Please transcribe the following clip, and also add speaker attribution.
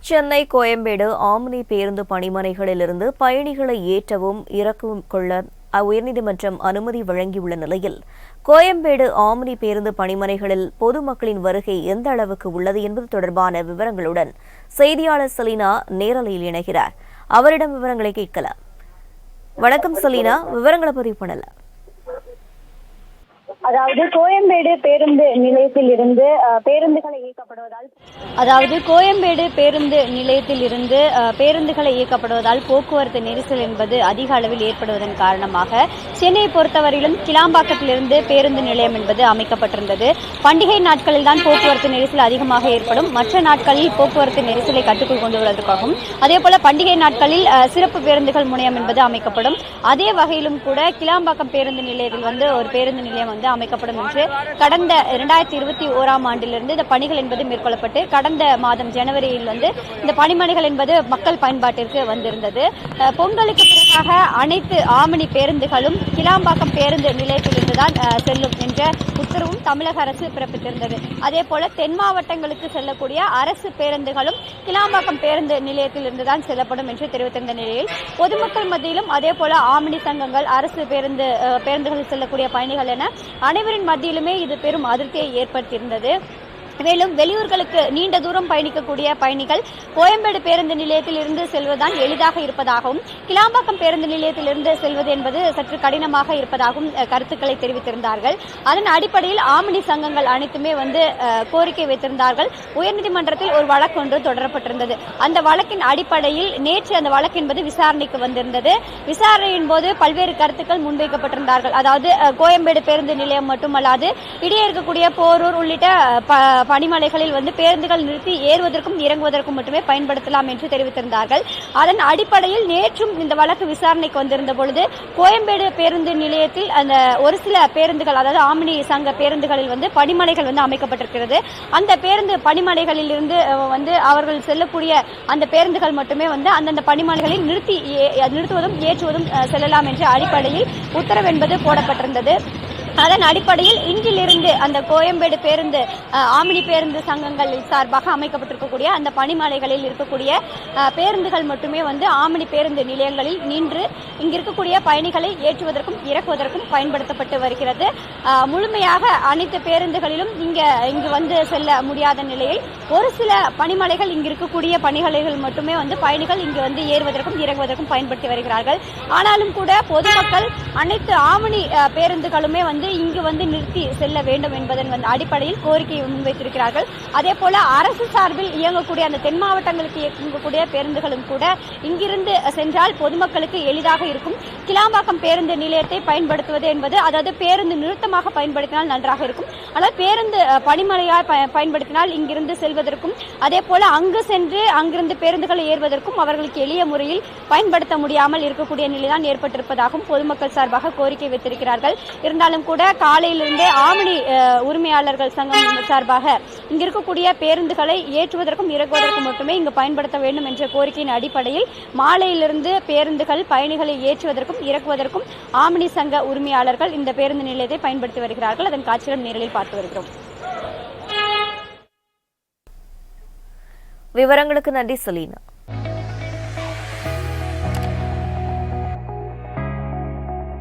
Speaker 1: Chennai Koyambedu omni பேருந்து பணிமனைகளிலிருந்து பயணிகளை ஏற்றவும் இறக்கவும் கொள்ள உயர்நீதிமன்றம் அனுமதி வழங்கியுள்ள நிலையில் கோயம்பேடு ஆம்னி பேருந்து பணிமனைகளில் பொதுமக்களின் வருகை எந்த அளவுக்கு உள்ளது என்பது தொடர்பான விவரங்களுடன் செய்தியாளர் செலினா நேரலையில் இணைகிறார். அவரிடம் விவரங்களை கேட்கலாம். வணக்கம் செலினா, விவரங்களை பதிவு பண்ணலாம்.
Speaker 2: அதாவது கோயம்பேடு பேருந்து நிலையத்தில் இருந்து பேருந்துகளை இயக்கப்படுவதால் போக்குவரத்து நெரிசல் என்பது அதிக அளவில் ஏற்படுவதன் காரணமாக சென்னையை பொறுத்தவரையிலும் கிளாம்பாக்கத்திலிருந்து பேருந்து நிலையம் என்பது அமைக்கப்பட்டிருந்தது. பண்டிகை நாட்களில் தான் போக்குவரத்து நெரிசல் அதிகமாக ஏற்படும். மற்ற நாட்களில் போக்குவரத்து நெரிசலை கட்டுக்குள் கொண்டு வருவதற்காகவும் அதேபோல பண்டிகை நாட்களில் சிறப்பு பேருந்துகள் முனையம் என்பது அமைக்கப்படும். அதே வகையிலும் கூட கிளாம்பாக்கம் பேருந்து நிலையத்தில் ஒரு பேருந்து நிலையம் அமைக்கப்படும் என்று கடந்த 2021ஆம் ஆண்டிலிருந்து இந்த பணிகள் என்பது மேற்கொள்ளப்பட்டு கடந்த மாதம் ஜனவரியில் இந்த பணிமனைகள் என்பது மக்கள் பயன்பாட்டிற்கு வந்திருந்தது. பொங்கலுக்கு பிறகாக அனைத்து ஆம்னி பேருந்துகளும் கிளாம்பாக்கம் பேருந்து நிலையத்திலிருந்துதான் செல்லும் என்ற உத்தரவும் தமிழக அரசு பிறப்பித்திருந்தது. அதே போல தென் மாவட்டங்களுக்கு செல்லக்கூடிய அரசு பேருந்துகளும் கிளாம்பாக்கம் பேருந்து நிலையத்திலிருந்துதான் செல்லப்படும் என்று தெரிவித்திருந்த நிலையில் பொதுமக்கள் மத்தியிலும் அதே போல ஆம்னி சங்கங்கள் அரசு பேருந்துகளில் செல்லக்கூடிய பயணிகள் என அனைவரின் மத்தியிலுமே இது பெரும் அதிருப்தியை ஏற்படுத்தியிருந்தது. மேலும் வெளியூர்களுக்கு நீண்ட தூரம் பயணிக்கக்கூடிய பயணிகள் கோயம்பேடு பேருந்து நிலையத்தில் இருந்து செல்வதுதான் எளிதாக இருப்பதாகவும் கிளாம்பாக்கம் பேருந்து நிலையத்தில் இருந்து செல்வது என்பது சற்று கடினமாக இருப்பதாகவும் கருத்துக்களை தெரிவித்திருந்தார்கள். அதன் அடிப்படையில் ஆம்னி சங்கங்கள் அனைத்துமே கோரிக்கை வைத்திருந்தார்கள். உயர்நீதிமன்றத்தில் ஒரு வழக்கு ஒன்று தொடரப்பட்டிருந்தது. அந்த வழக்கின் அடிப்படையில் நேற்று அந்த வழக்கு என்பது விசாரணைக்கு வந்திருந்தது. விசாரணையின் போது பல்வேறு கருத்துக்கள் முன்வைக்கப்பட்டிருந்தார்கள். அதாவது கோயம்பேடு பேருந்து நிலையம் மட்டுமல்லாது இடையே இருக்கக்கூடிய போரூர் உள்ளிட்ட பணிமனைகளில் பேருந்துகள் நிறுத்தி ஏறுவதற்கும் இறங்குவதற்கும் மட்டுமே பயன்படுத்தலாம் என்று தெரிவித்திருந்தார்கள். அதன் அடிப்படையில் நேற்றும் இந்த வழக்கு விசாரணைக்கு வந்திருந்த பொழுது கோயம்பேடு பேருந்து நிலையத்தில் அந்த ஒரு சில பேருந்துகள், அதாவது ஆம்னி சங்க பேருந்துகளில் பணிமனைகள் அமைக்கப்பட்டிருக்கிறது. அந்த பேருந்து பணிமனைகளில் இருந்து அவர்கள் செல்லக்கூடிய அந்த பேருந்துகள் மட்டுமே அந்தந்த பணிமனைகளில் நிறுத்துவதும் ஏற்றுவதும் செல்லலாம் என்ற அடிப்படையில் உத்தரவு என்பது போடப்பட்டிருந்தது. அதன் அடிப்படையில் இன்றிலிருந்து அந்த கோயம்பேடு பேருந்து ஆம்னி பேருந்து சங்கங்கள் சார்பாக அமைக்கப்பட்டிருக்கக்கூடிய அந்த பணிமனைகளில் இருக்கக்கூடிய பேருந்துகள் மட்டுமே ஆம்னி பேருந்து நிலையங்களில் நின்று இங்கு இருக்கக்கூடிய பயணிகளை ஏற்றுவதற்கும் இறக்குவதற்கும் பயன்படுத்தப்பட்டு வருகிறது. முழுமையாக அனைத்து பேருந்துகளிலும் இங்கு செல்ல முடியாத நிலையில் ஒரு சில பணிமனைகள் இங்கு இருக்கக்கூடிய பணிமனைகள் மட்டுமே பயணிகள் இங்கு ஏறுவதற்கும் இறங்குவதற்கும் பயன்படுத்தி வருகிறார்கள். ஆனாலும் கூட பொதுமக்கள் அனைத்து ஆம்னி பேருந்துகளுமே இங்கு நிறுத்தி செல்ல வேண்டும் என்பதன் அடிப்படையில் கோரிக்கையை முன்வைத்திருக்கிறார்கள். அதே போல அரசு சார்பில் இயங்கக்கூடிய அந்த தென் மாவட்டங்களுக்கு இயங்கக்கூடிய பேருந்துகளும் கூட இங்கிருந்து சென்றால் பொதுமக்களுக்கு எளிதாக இருக்கும். கிளாம்பாக்கம் பேருந்து நிலையத்தை பயன்படுத்துவது என்பது, அதாவது பேருந்து நிறுத்தமாக பயன்படுத்தினால் நன்றாக இருக்கும். ஆனால் பேருந்து பணிமனையால் பயன்படுத்தினால் இங்கிருந்து செல்வதற்கும் அதே போல அங்கு சென்று அங்கிருந்து பேருந்துகளை ஏறுவதற்கும் அவர்களுக்கு எளிய முறையில் பயன்படுத்த முடியாமல் இருக்கக்கூடிய நிலைதான் ஏற்பட்டிருப்பதாகவும் பொதுமக்கள் சார்பாக கோரிக்கை வைத்திருக்கிறார்கள். இருந்தாலும் கூட காலையிலிருந்தே ஆம்னி உரிமையாளர்கள் சங்கம் சார்பாக இங்கு இருக்கக்கூடிய பேருந்துகளை ஏற்றுவதற்கும் இறக்குவதற்கும் மட்டுமே இங்கு பயன்படுத்த வேண்டும் என்ற கோரிக்கையின் அடிப்படையில் மாலையிலிருந்து பேருந்துகள் பயணிகளை ஏற்றுவதற்கும் இறக்குவதற்கும் ஆம்னி சங்க உரிமையாளர்கள் இந்த பேருந்து நிலையத்தை பயன்படுத்தி வருகிறார்கள். அதன் காட்சிகள் நேரில் பார்த்து வருகிறோம்.
Speaker 1: விவரங்களுக்கு நன்றி செலினா.